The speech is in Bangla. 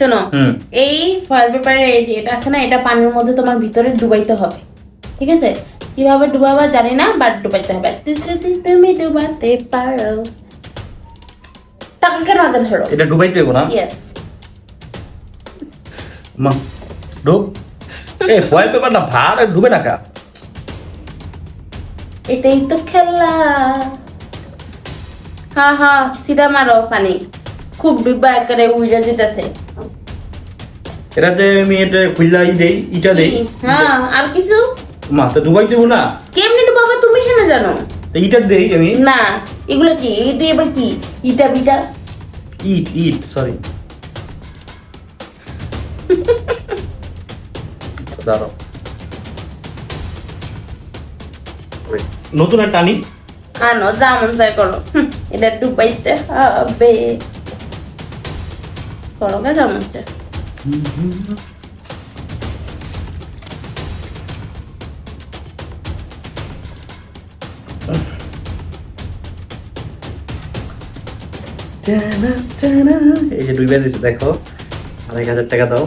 শোনো, এই ফয়েল পেপারের এই যে এটা আছে না, এটা পানির মধ্যে তোমার ভিতরে ডুবাইতে হবে, ঠিক আছে? কিভাবে ডুবাবা জানি না, বাট ডুবাইতে হবে। যদি তুমি ডুবাতে পারো, টাকা কেন আগে ধরো? এটা ডুবাইতে হবে না? ইয়েস। মা ডুব। এই ফয়েল পেপার না ভার ডুবে না কা? এটাই তো খেলা। হ্যাঁ হ্যাঁ, সিধা মারো পানি, খুব ডিব্বা একেবারে উইড়া যেতেছে। এটাতে আমি এটা খুললাই দেই, ইটা দেই। হ্যাঁ, আর কিছু? মা তো ডুবাইতে হবে না? কেমনে ডুবাবা তুমি সেটা জানো ইটা দেই আমি। না, এগুলো কি? এই দিয়ে এবার কি ইটা বিটা? It sorry. দাঁড়াও, নতুন একটা আনি। আনো, যা মন চাই করো। এটা ডুবাইতে হবে, করো গা যা মন চায়। এই যে ডুবে দিচ্ছে দেখো, 2,500 টাকা দাও।